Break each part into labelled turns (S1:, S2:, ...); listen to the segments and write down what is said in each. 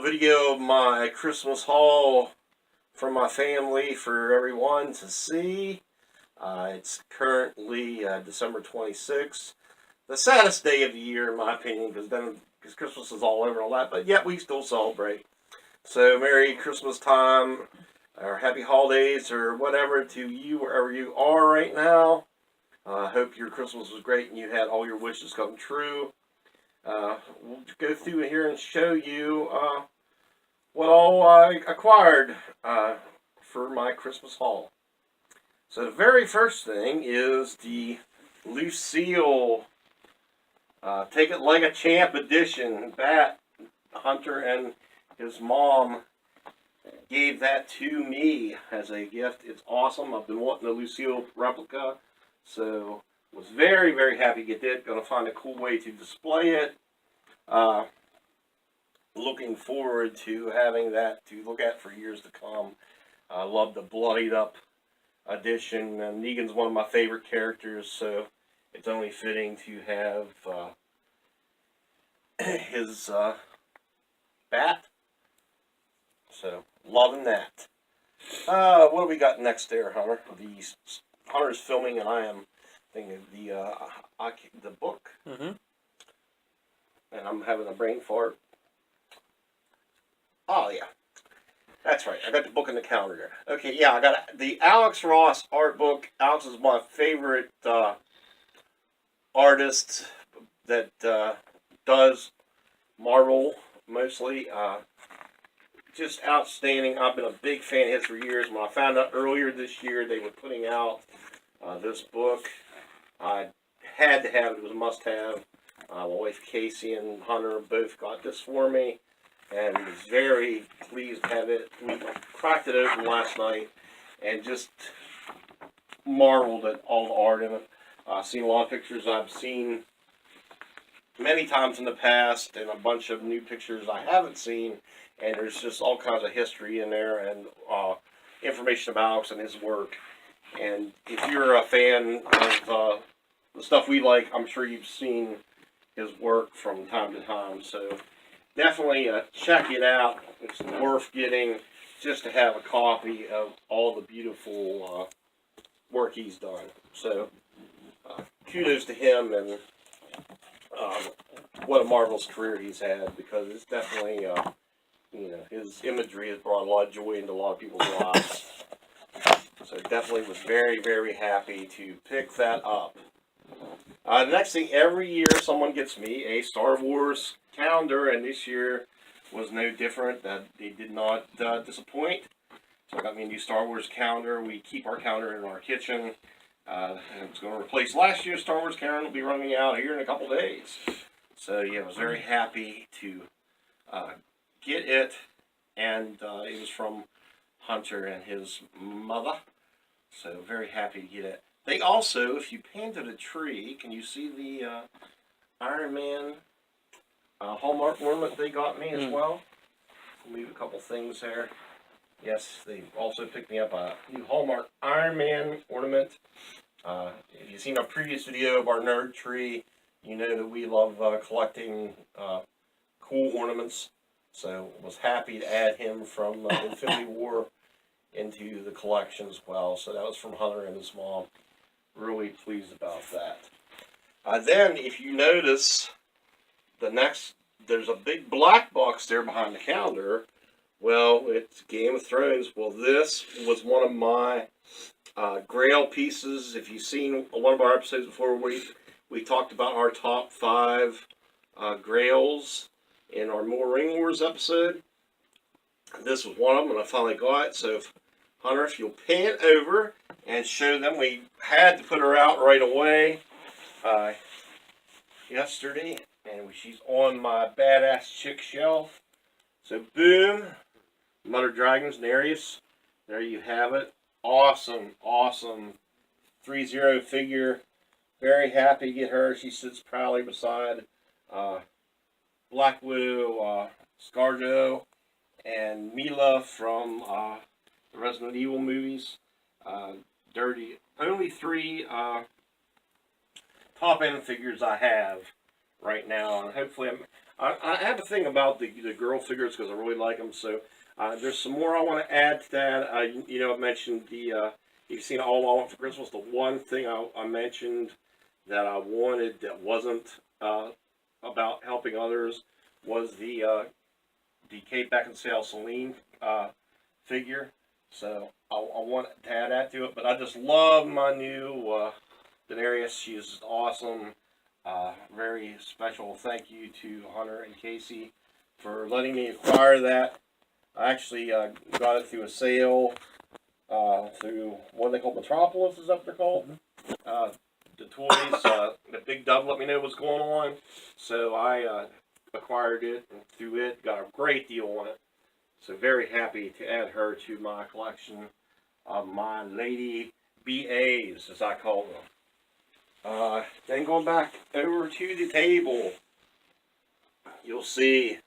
S1: video of my Christmas haul for my family for everyone to see. It's currently December 26th. The saddest day of the year, in my opinion, because Christmas is all over and all that, but yet we still celebrate. So, Merry Christmas time, or Happy Holidays, or whatever to you, wherever you are right now. I hope your Christmas was great and you had all your wishes come true. We'll go through here and show you what all I acquired for my Christmas haul. So the very first thing is the LaVale Take It Like a Champ edition bat. Hunter and his mom gave that to me as a gift. It's awesome. I've been wanting a LaVale replica, so was very, very happy to get it. Going to find a cool way to display it. Looking forward to having that to look at for years to come. I love the bloodied up edition, and Negan's one of my favorite characters, so it's only fitting to have his bat. So, loving that. What do we got next there, Hunter? Hunter's filming, and I am thinking the book.
S2: Mm-hmm.
S1: And I'm having a brain fart. Oh, yeah. That's right. I got the book in the calendar there. Okay, yeah, I got the Alex Ross art book. Alex is my favorite artist that does Marvel, mostly. Just outstanding. I've been a big fan of his for years. When I found out earlier this year they were putting out this book, I had to have it. It was a must-have. My wife Casey and Hunter both got this for me, and was very pleased to have it. We cracked it open last night and just marveled at all the art in it. I've seen a lot of pictures I've seen many times in the past, and a bunch of new pictures I haven't seen, and there's just all kinds of history in there and information about Alex and his work. And if you're a fan of the stuff we like, I'm sure you've seen his work from time to time, so definitely check it out. It's worth getting just to have a copy of all the beautiful work he's done. So kudos to him, and what a marvelous career he's had, because it's definitely his imagery has brought a lot of joy into a lot of people's lives. So definitely was very, very happy to pick that up. The next thing, every year someone gets me a Star Wars calendar, and this year was no different. They did not disappoint. So I got me a new Star Wars calendar. We keep our calendar in our kitchen. And it's going to replace last year's Star Wars calendar. It'll be running out here in a couple days. So yeah, I was very happy to get it, and it was from Hunter and his mother. So very happy to get it. They also, if you pan to the tree, can you see the Iron Man Hallmark ornament they got me as well? I'll leave a couple things there. Yes, they also picked me up a new Hallmark Iron Man ornament. If you've seen our previous video of our nerd tree, you know that we love collecting cool ornaments. So was happy to add him from Infinity War into the collection as well. So that was from Hunter and his mom. Really pleased about that. Then, if you notice, there's a big black box there behind the calendar. Well, it's Game of Thrones. Well, this was one of my Grail pieces. If you've seen one of our episodes before, we talked about our top 5 Grails in our More Ring Wars episode. This was one of them, and I finally got it. So, Hunter, if you'll pan over and show them, we had to put her out right away yesterday, and she's on my badass chick shelf. So, boom, Mother Dragons, Nereus. There you have it. Awesome, awesome 3-0 figure. Very happy to get her. She sits proudly beside Black Widow, Scarjo, and Mila from the Resident Evil movies. Only 3 top end figures I have right now, and hopefully I have a thing about the girl figures because I really like them. So there's some more I want to add to that. I mentioned you've seen All I Want for Christmas. The one thing I mentioned that I wanted that wasn't about helping others was the Kate Beckinsale Celine figure. So I want to add that to it. But I just love my new Daenerys. She is awesome. Very special thank you to Hunter and Casey for letting me acquire that. I actually got it through a sale through what they call Metropolis, is that what they're called? The toys, the Big Dub let me know what's going on. So I acquired it and through it, got a great deal on it. So very happy to add her to my collection of my Lady BAs, as I call them. Then going back over to the table, you'll see,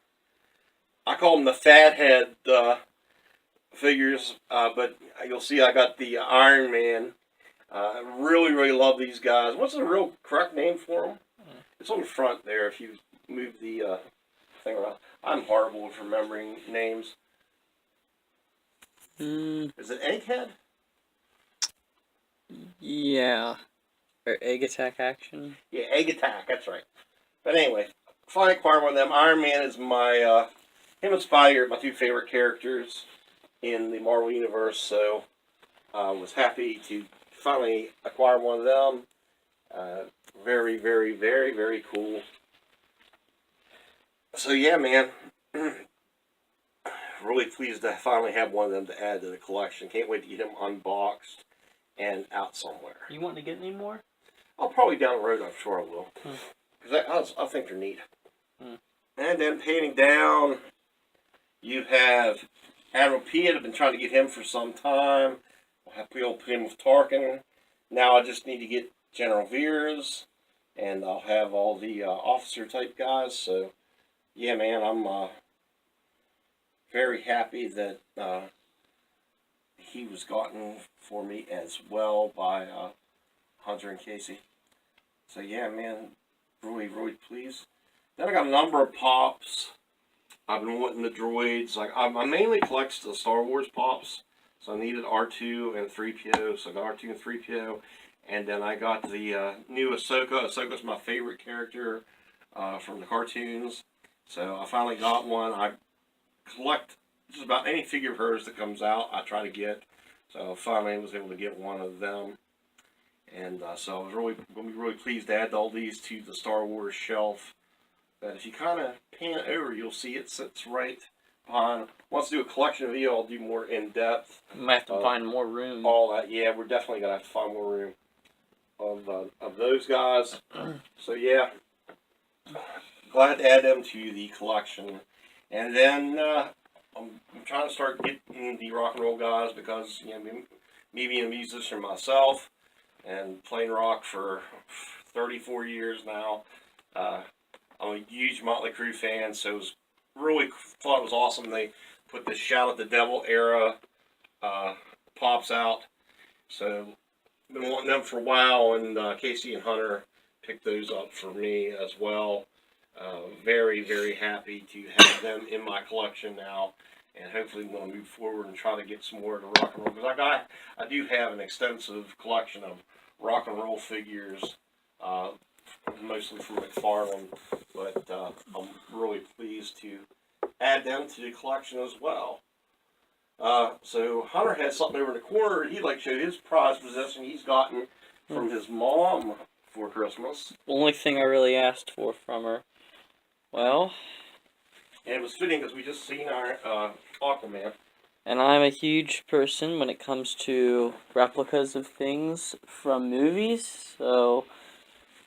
S1: I call them the fathead figures, but you'll see I got the Iron Man. Really, really love these guys. What's the real correct name for them? It's on the front there if you move the thing around. I'm horrible with remembering names. Is it Egghead?
S2: Yeah. Or Egg Attack Action?
S1: Yeah, Egg Attack, that's right. But anyway, finally acquired one of them. Iron Man is my, him and Spidey are my two favorite characters in the Marvel Universe, so I was happy to finally acquire one of them. Very, very, very, very cool. So yeah, man. Really pleased to finally have one of them to add to the collection. Can't wait to get him unboxed and out somewhere.
S2: You wanting to get any more?
S1: I'll probably down the road, I'm sure I will. Because I think they're neat. And then painting down, you have Admiral Piet. I've been trying to get him for some time. I'll have to put him with Tarkin. Now I just need to get General Veers, and I'll have all the officer type guys. So, yeah, man, I'm very happy that he was gotten for me as well by Hunter and Casey. So, yeah, man, really, really pleased. Then I got a number of pops. I've been wanting the droids. Like I mainly collect the Star Wars pops. So I needed R2 and 3PO. So I got R2 and 3PO. And then I got the new Ahsoka. Ahsoka's my favorite character from the cartoons. So I finally got one. I collect just about any figure of hers that comes out, I try to get. So finally I was able to get one of them. And so I was going to be really pleased to add all these to the Star Wars shelf. But if you kind of pan over, you'll see it sits right behind. Once I do a collection video, I'll do more in-depth.
S2: We might have to find more room.
S1: All that, yeah, we're definitely going to have to find more room of those guys. So yeah, glad to add them to the collection. And then I'm trying to start getting the rock and roll guys because, you know, me being a musician myself and playing rock for 34 years now, I'm a huge Motley Crue fan, so it was really thought it was awesome. They put the Shout at the Devil era pops out, so been wanting them for a while, and Casey and Hunter picked those up for me as well. Very, very happy to have them in my collection now, and hopefully I'm going to move forward and try to get some more of the rock and roll, because I do have an extensive collection of rock and roll figures, mostly from McFarlane, but I'm really pleased to add them to the collection as well. So Hunter had something over in the corner. He'd like to show his prized possession he's gotten from his mom for Christmas.
S2: Only thing I really asked for from her. Well,
S1: and it was fitting because we just seen our Aquaman.
S2: And I'm a huge person when it comes to replicas of things from movies, so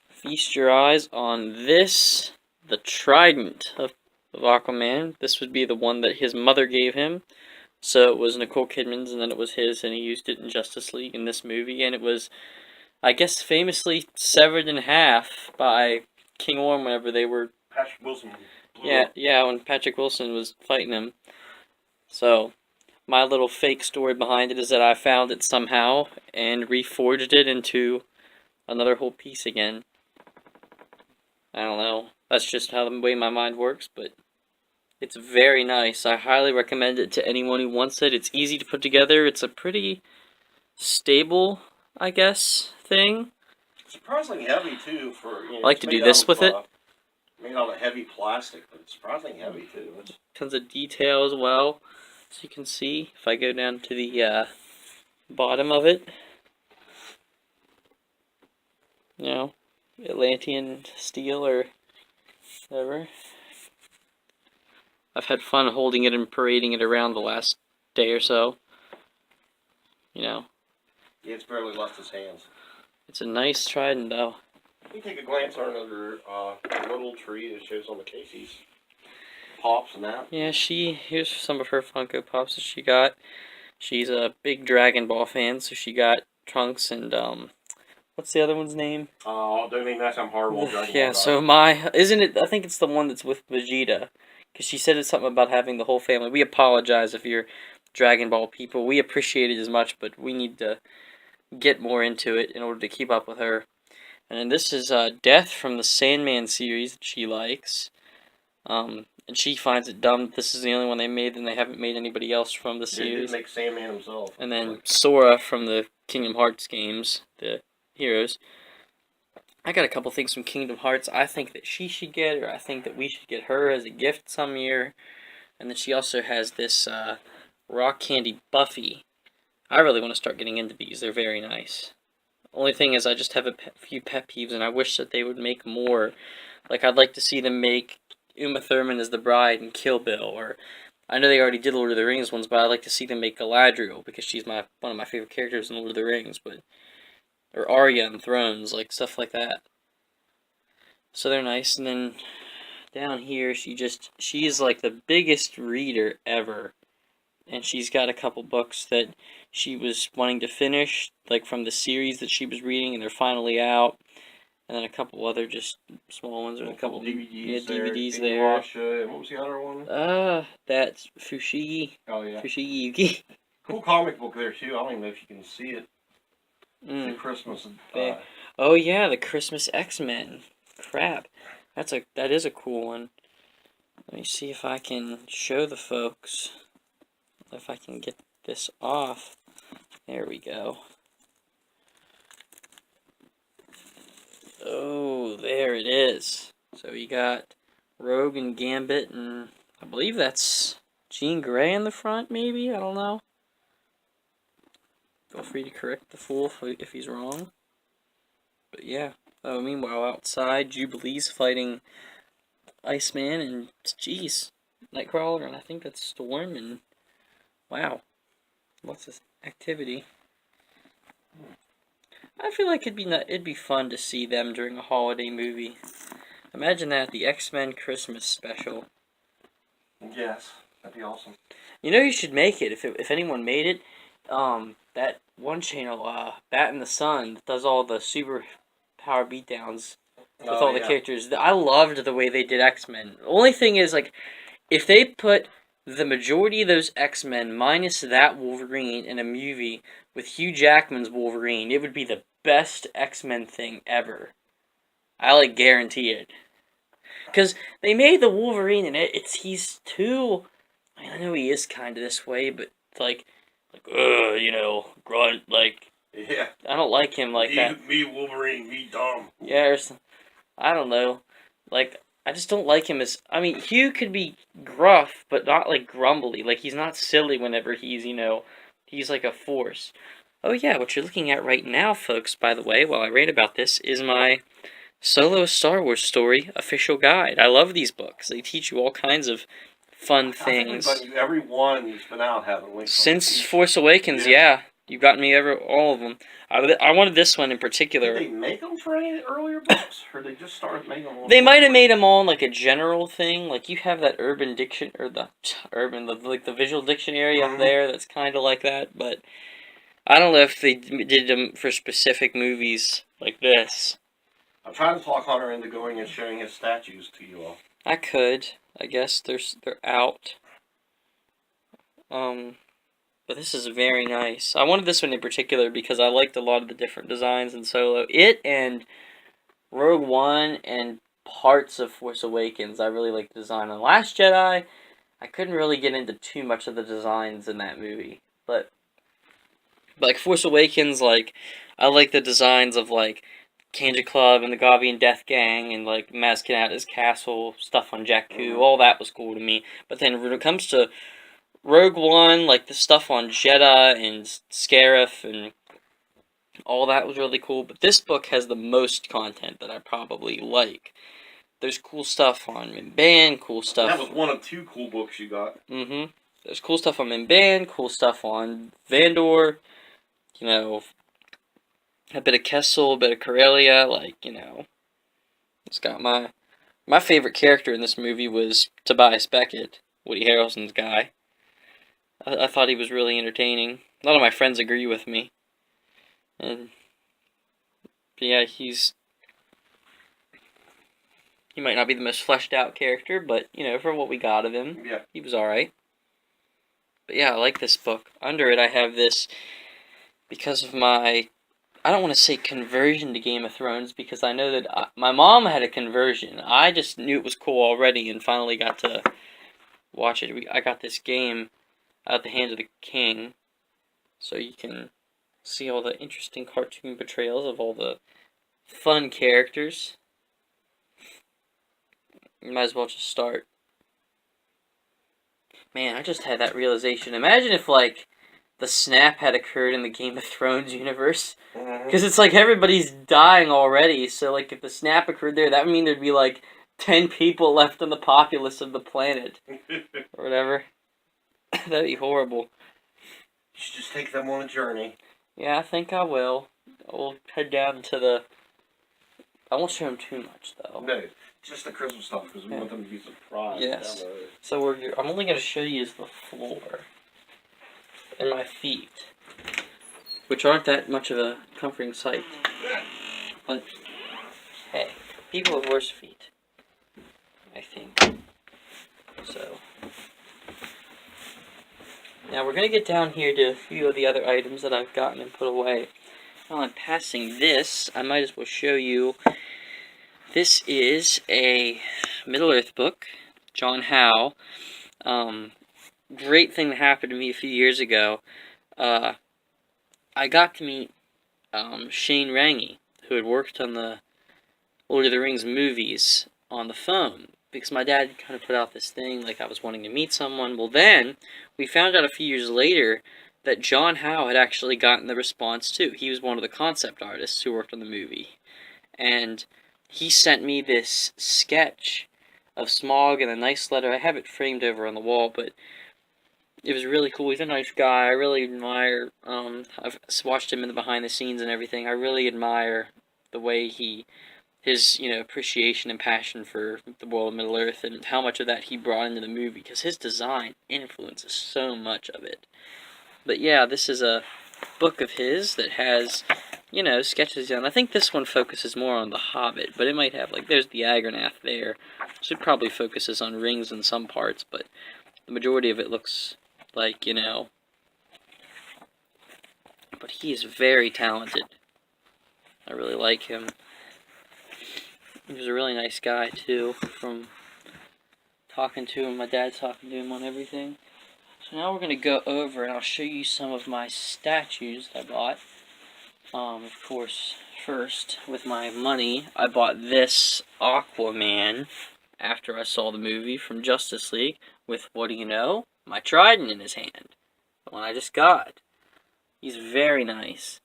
S2: feast your eyes on this, the Trident of Aquaman. This would be the one that his mother gave him. So it was Nicole Kidman's, and then it was his, and he used it in Justice League in this movie. And it was, I guess, famously severed in half by King Orm whenever they were...
S1: Patrick Wilson.
S2: Yeah, when Patrick Wilson was fighting him. So, my little fake story behind it is that I found it somehow and reforged it into another whole piece again. I don't know. That's just how the way my mind works, but it's very nice. I highly recommend it to anyone who wants it. It's easy to put together. It's a pretty stable, I guess, thing.
S1: Surprisingly heavy too. For
S2: I like to do this with it.
S1: Made out of heavy plastic, but it's surprisingly heavy too.
S2: Tons of detail as well, so you can see if I go down to the bottom of it. You know, Atlantean steel or whatever. I've had fun holding it and parading it around the last day or so. You know.
S1: Yeah, it's barely left his hands.
S2: It's a nice trident, though.
S1: You take a glance on another little tree that shows on the Casey's pops and that.
S2: Yeah, here's some of her Funko Pops that she got. She's a big Dragon Ball fan, so she got Trunks and, what's the other one's name?
S1: Don't think that's I'm horrible. Dragon
S2: Yeah,
S1: Ball
S2: so isn't it, I think it's the one that's with Vegeta. Because she said it's something about having the whole family. We apologize if you're Dragon Ball people. We appreciate it as much, but we need to get more into it in order to keep up with her. And then this is Death from the Sandman series that she likes. And she finds it dumb that this is the only one they made, and they haven't made anybody else from the series.
S1: They did make Sandman himself.
S2: And then Sora from the Kingdom Hearts games, the heroes. I got a couple things from Kingdom Hearts I think that she should get, or I think that we should get her as a gift some year. And then she also has this Rock Candy Buffy. I really want to start getting into these. They're very nice. Only thing is I just have a few pet peeves, and I wish that they would make more. Like, I'd like to see them make Uma Thurman as the bride in Kill Bill, or I know they already did Lord of the Rings ones, but I'd like to see them make Galadriel, because she's one of my favorite characters in Lord of the Rings, or Arya in Thrones, like, stuff like that. So they're nice, and then down here, she is like the biggest reader ever. And she's got a couple books that she was wanting to finish, like from the series that she was reading, and they're finally out. And then a couple other just small ones, or a couple
S1: DVDs
S2: there.
S1: And what was the other one?
S2: That's Fushigi.
S1: Oh yeah.
S2: Fushigi Yuki.
S1: Cool comic book there too. I don't even know if you can see it. The Christmas.
S2: Oh yeah, the Christmas X-Men. Crap, that is a cool one. Let me see if I can show the folks. If I can get this off. There we go. Oh, there it is. So you got Rogue and Gambit, and I believe that's Jean Grey in the front, maybe? I don't know. Feel free to correct the fool if he's wrong. But yeah. Oh, meanwhile, outside, Jubilee's fighting Iceman and, geez, Nightcrawler, and I think that's Storm, and wow, lots of activity. I feel like it'd be fun to see them during a holiday movie. Imagine that, the X-Men Christmas special.
S1: Yes, that'd be awesome.
S2: You know, you should make it if anyone made it. That one channel, Bat in the Sun, that does all the super power beatdowns with all the characters. I loved the way they did X-Men. The only thing is, like, if they put the majority of those X-Men minus that Wolverine in a movie with Hugh Jackman's Wolverine, it would be the best X-Men thing ever. I guarantee it. Because they made the Wolverine and he's too, I know he is kind of this way, but grunt,
S1: yeah.
S2: I don't like him like that.
S1: Me Wolverine, me dumb.
S2: Yeah, I don't know. I just don't like him as... I mean, Hugh could be gruff, but not, grumbly. He's not silly whenever he's, he's like a force. Oh, yeah, what you're looking at right now, folks, by the way, while I read about this, is my Solo Star Wars Story official guide. I love these books. They teach you all kinds of fun things.
S1: Every one that's been out, haven't we?
S2: Since Force Awakens, yeah. You've gotten me all of them. I wanted this one in particular.
S1: Did they make them for any earlier books, or they just started making them?
S2: They might have made them all a general thing. You have that Urban Diction or the visual dictionary up there. That's kind of like that, but I don't know if they did them for specific movies like this.
S1: I'm trying to talk Hunter into going and showing his statues to you all.
S2: I could. I guess they're out. But this is very nice. I wanted this one in particular because I liked a lot of the different designs in Solo. It and Rogue One and parts of Force Awakens. I really like the design on Last Jedi. I couldn't really get into too much of the designs in that movie, but like Force Awakens, like I like the designs of like Kanja Club and the Gavian Death Gang and like Maz Kanata's castle stuff on Jakku. All that was cool to me. But then when it comes to Rogue One, like the stuff on Jedha and Scarif and all that was really cool. But this book has the most content that I probably like. There's cool stuff on Mimban, cool stuff.
S1: That was one of 2 cool books you got.
S2: Mm-hmm. There's cool stuff on Mimban, cool stuff on Vandor. You know, a bit of Kessel, a bit of Corellia. Like, you know, it's got my favorite character in this movie was Tobias Beckett, Woody Harrelson's guy. I thought he was really entertaining. A lot of my friends agree with me. And yeah, he might not be the most fleshed out character, but you know, for what we got of him,
S1: Yeah.
S2: he was alright. But yeah, I like this book. Under it I have this because of my, I don't want to say conversion to Game of Thrones, because I know that my mom had a conversion. I just knew it was cool already and finally got to watch it. I got this game out the hands of the king, so you can see all the interesting cartoon portrayals of all the fun characters. You might as well just start. Man, I just had that realization. Imagine if, like, the snap had occurred in the Game of Thrones universe. Because it's like everybody's dying already, so, like, if the snap occurred there, that would mean there'd be, like, 10 people left on the populace of the planet. Or whatever. That'd be horrible.
S1: You should just take them on a journey.
S2: Yeah, I think I will. We'll head down to the... I won't show them too much, though.
S1: No, just the Christmas stuff, because we want them to be surprised.
S2: Yes.
S1: Down the road.
S2: So I'm only going to show you is the floor. And my feet. Which aren't that much of a comforting sight. But, hey, people have worse feet. I think. So... Now we're going to get down here to a few of the other items that I've gotten and put away. While I'm passing this, I might as well show you. This is a Middle-earth book, John Howe. Great thing that happened to me a few years ago. I got to meet Shane Rangi, who had worked on the Lord of the Rings movies on the phone. Because my dad kind of put out this thing, like I was wanting to meet someone. Well, then, we found out a few years later that John Howe had actually gotten the response, too. He was one of the concept artists who worked on the movie. And he sent me this sketch of Smaug and a nice letter. I have it framed over on the wall, but it was really cool. He's a nice guy. I really admire, I've watched him in the behind the scenes and everything. I really admire the way his, you know, appreciation and passion for the world of Middle-earth and how much of that he brought into the movie, because his design influences so much of it. But yeah, this is a book of his that has, you know, sketches on. I think this one focuses more on the Hobbit, but it might have, like, there's the Agronath there. So it probably focuses on rings in some parts, but the majority of it looks like, you know. But he is very talented. I really like him. He was a really nice guy, too, from talking to him. My dad's talking to him on everything. So now we're going to go over and I'll show you some of my statues that I bought. Of course, first, with my money, I bought this Aquaman after I saw the movie from Justice League with, what do you know, my trident in his hand. The one I just got. He's very nice.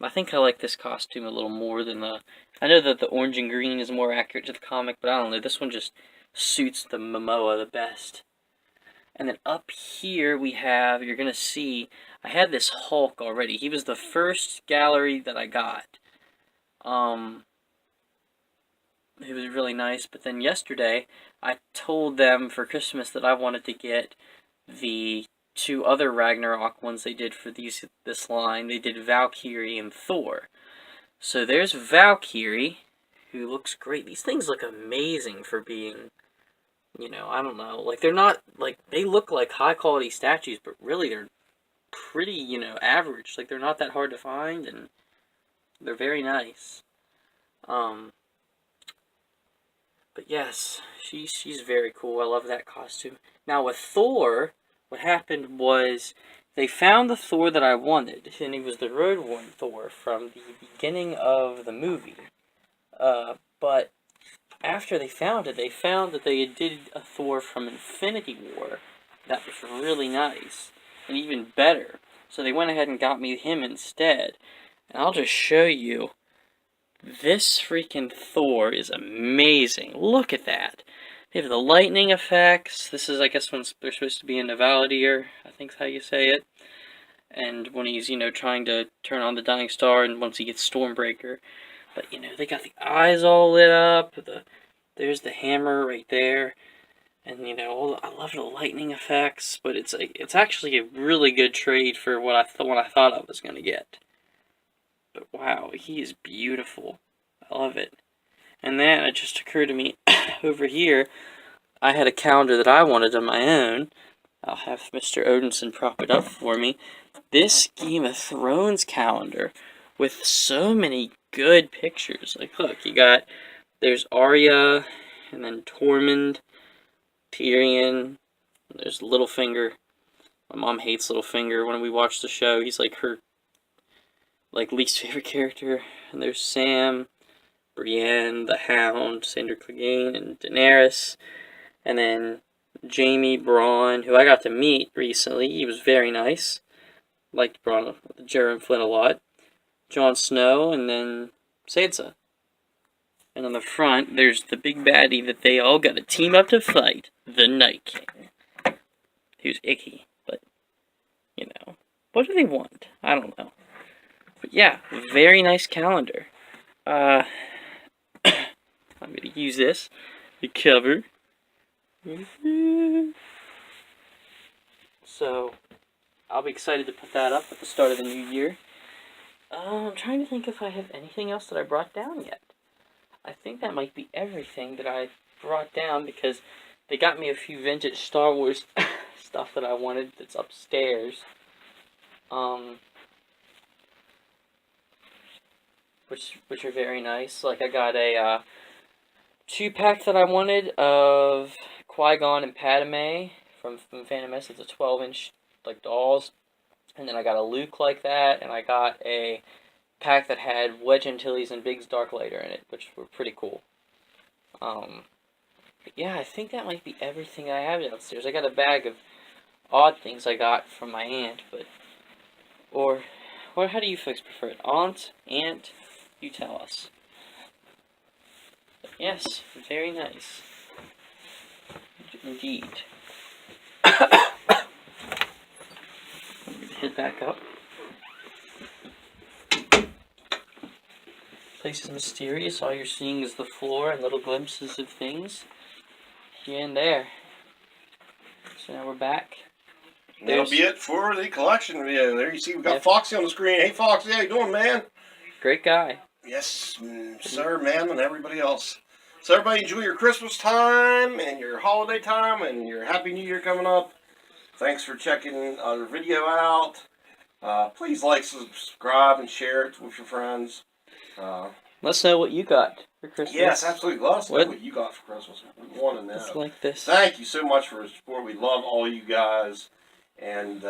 S2: I think I like this costume a little more than the... I know that the orange and green is more accurate to the comic, but I don't know. This one just suits the Momoa the best. And then up here we have, you're going to see, I had this Hulk already. He was the first gallery that I got. He was really nice, but then yesterday I told them for Christmas that I wanted to get the 2 other Ragnarok ones they did for this line. They did Valkyrie and Thor. So there's Valkyrie, who looks great. These things look amazing for being, you know, I don't know. Like, they're not, like, they look like high-quality statues, but really they're pretty, you know, average. Like, they're not that hard to find, and they're very nice. But yes, she's very cool. I love that costume. Now with Thor, what happened was they found the Thor that I wanted, and he was the road-worn Thor from the beginning of the movie. But after they found it, they found that they did a Thor from Infinity War that was really nice and even better. So they went ahead and got me him instead. And I'll just show you. This freaking Thor is amazing. Look at that. They have the lightning effects. This is, I guess, when they're supposed to be in the Valadier, I think's how you say it. And when he's, trying to turn on the Dying Star, and once he gets Stormbreaker. But, they got the eyes all lit up. There's the hammer right there. And, I love the lightning effects. But it's actually a really good trade for what I thought I was going to get. But wow, he is beautiful. I love it. And then it just occurred to me, over here, I had a calendar that I wanted on my own. I'll have Mr. Odinson prop it up for me. This Game of Thrones calendar with so many good pictures. Like, look, there's Arya, and then Tormund, Tyrion, there's Littlefinger. My mom hates Littlefinger. When we watch the show, he's like her least favorite character. And there's Sam, Brienne, the Hound, Sandor Clegane, and Daenerys. And then Jaime, Bronn, who I got to meet recently. He was very nice. Liked Bronn, Jerem Flynn a lot. Jon Snow, and then Sansa. And on the front, there's the big baddie that they all got to team up to fight, the Night King. Who's icky, but, what do they want? I don't know. But yeah, very nice calendar. I'm going to use this to cover. So, I'll be excited to put that up at the start of the new year. I'm trying to think if I have anything else that I brought down yet. I think that might be everything that I brought down because they got me a few vintage Star Wars stuff that I wanted that's upstairs. Which are very nice. Like, I got a 2-pack that I wanted of Qui-Gon and Padme from Phantom Menace. It's a 12-inch, dolls. And then I got a Luke like that, and I got a pack that had Wedge Antilles and Biggs Darklighter in it, which were pretty cool. But yeah, I think that might be everything I have downstairs. I got a bag of odd things I got from my aunt, or how do you folks prefer it? Aunt? You tell us. But yes, very nice. Indeed. Head back up. Place is mysterious. All you're seeing is the floor and little glimpses of things here and there. So now we're back.
S1: That'll be it for the collection video. There you see we got Foxy on the screen. Hey Foxy, how you doing, man?
S2: Great guy.
S1: Yes, sir, ma'am, and everybody else. So everybody enjoy your Christmas time and your holiday time and your Happy New Year coming up. Thanks for checking our video out. Please like, subscribe, and share it with your friends.
S2: Let us know what you got for Christmas.
S1: Yes, absolutely. Let us know what you got for Christmas. We want to know.
S2: It's like this.
S1: Thank you so much for the support. We love all you guys. And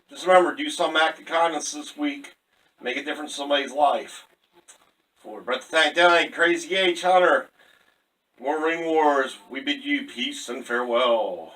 S1: just remember, do some act of kindness this week. Make a difference in somebody's life. For Brett the Tank Down, Crazy H Hunter, War Ring Wars, we bid you peace and farewell.